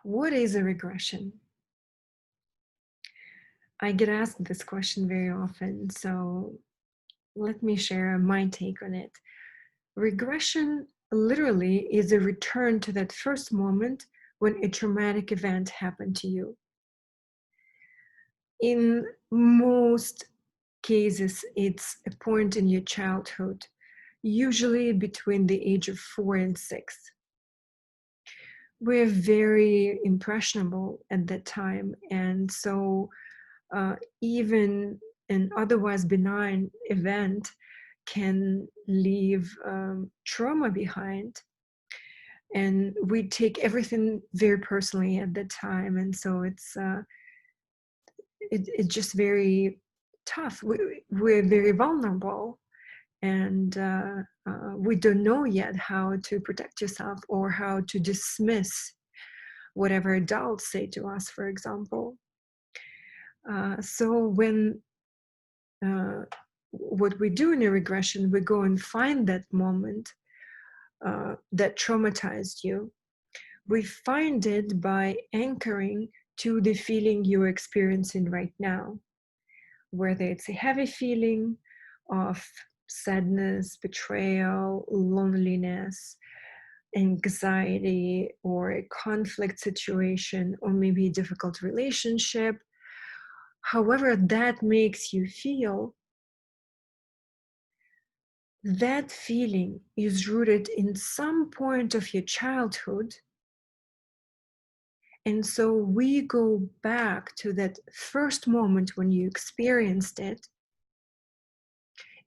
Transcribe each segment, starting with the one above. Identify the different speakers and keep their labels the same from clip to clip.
Speaker 1: What is a regression? I get asked this question very often, so let me share my take on it. Regression literally is a return to that first moment when a traumatic event happened to you. In most cases, it's a point in your childhood, usually between the age of 4 and 6. We're very impressionable at that time, and so even an otherwise benign event can leave trauma behind. And we take everything very personally at that time. And so it's just very tough. We're very vulnerable, and we don't know yet how to protect yourself or how to dismiss whatever adults say to us, for example. So when what we do in a regression, we go and find that moment that traumatized you. We find it by anchoring to the feeling you're experiencing right now, whether it's a heavy feeling of sadness, betrayal, loneliness, anxiety, or a conflict situation, or maybe a difficult relationship. However that makes you feel, that feeling is rooted in some point of your childhood. And so we go back to that first moment when you experienced it,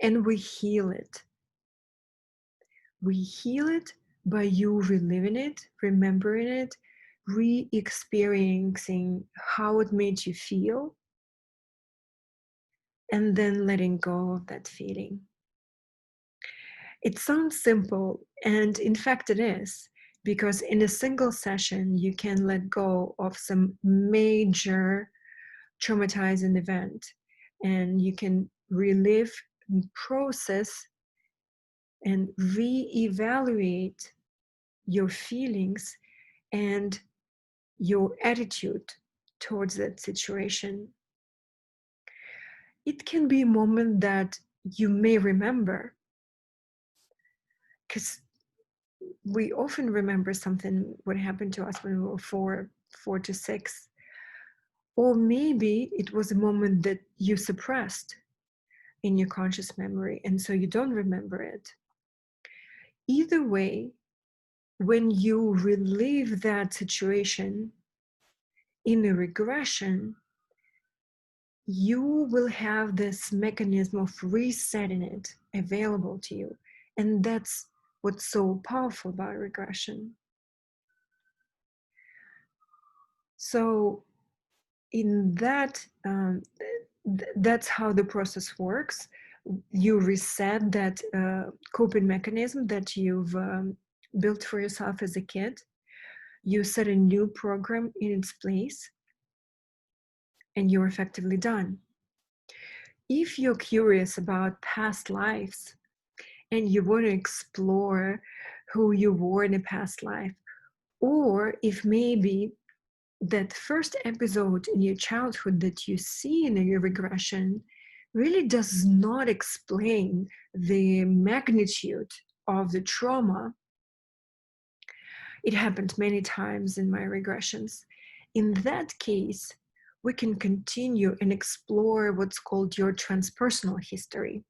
Speaker 1: and we heal it. We heal it by you reliving it, remembering it, re-experiencing how it made you feel, and then letting go of that feeling. It sounds simple, and in fact it is, because in a single session, you can let go of some major traumatizing event, and you can relive, and process, and re-evaluate your feelings and your attitude towards that situation. It can be a moment that you may remember, because we often remember something what happened to us when we were 4 to 6, or maybe it was a moment that you suppressed in your conscious memory, and so you don't remember it. Either way, when you relive that situation in a regression, you will have this mechanism of resetting it available to you, and that's what's so powerful about regression. So in that, that's how the process works. You reset that coping mechanism that you've built for yourself as a kid. You set a new program in its place, and you're effectively done. If you're curious about past lives and you want to explore who you were in a past life, or if maybe that first episode in your childhood that you see in your regression really does not explain the magnitude of the trauma. It happened many times in my regressions. In that case, we can continue and explore what's called your transpersonal history.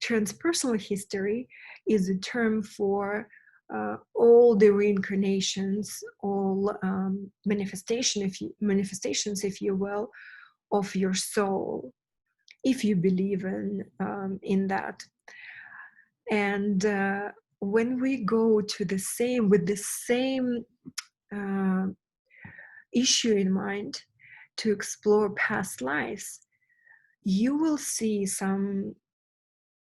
Speaker 1: Transpersonal history is a term for all the reincarnations, all manifestations, if you will, of your soul, if you believe in that. And when we go to with the same issue in mind to explore past lives, you will see some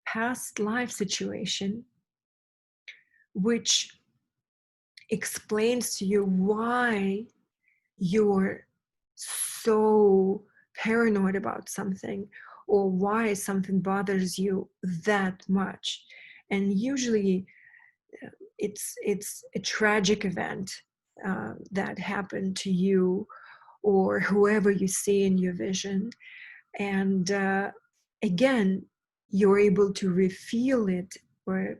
Speaker 1: past life situation which explains to you why you're so paranoid about something, or why something bothers you that much. And usually it's a tragic event, that happened to you or whoever you see in your vision. And again, you're able to refeel it or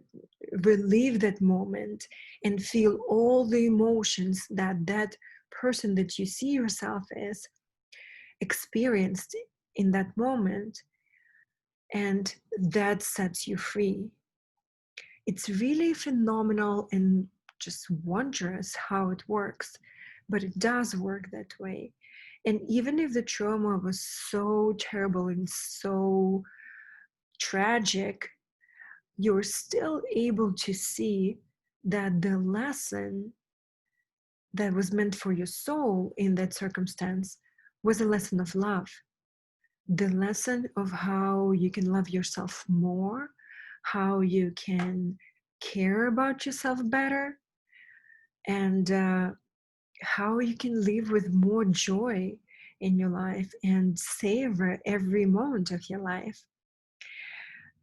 Speaker 1: relive that moment and feel all the emotions that that person that you see yourself as experienced in that moment, and that sets you free. It's really phenomenal and just wondrous how it works, but it does work that way. And even if the trauma was so terrible and so tragic, you're still able to see that the lesson that was meant for your soul in that circumstance was a lesson of love. The lesson of how you can love yourself more, how you can care about yourself better, and how you can live with more joy in your life and savor every moment of your life.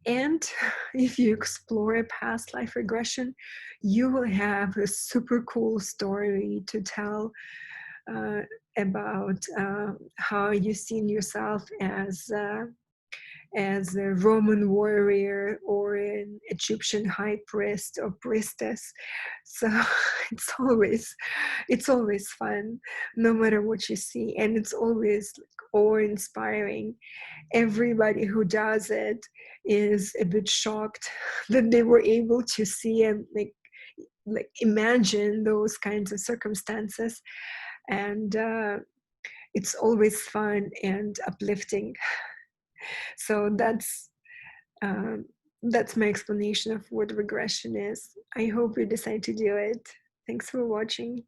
Speaker 1: And if you explore a past life regression, you will have a super cool story to tell uh, about how you've seen yourself as a Roman warrior or an Egyptian high priest or priestess. So it's always fun, no matter what you see, and it's always like awe-inspiring. Everybody who does it is a bit shocked that they were able to see and like imagine those kinds of circumstances, and it's always fun and uplifting. So um, that's my explanation of what regression is. I hope you decide to do it. Thanks for watching.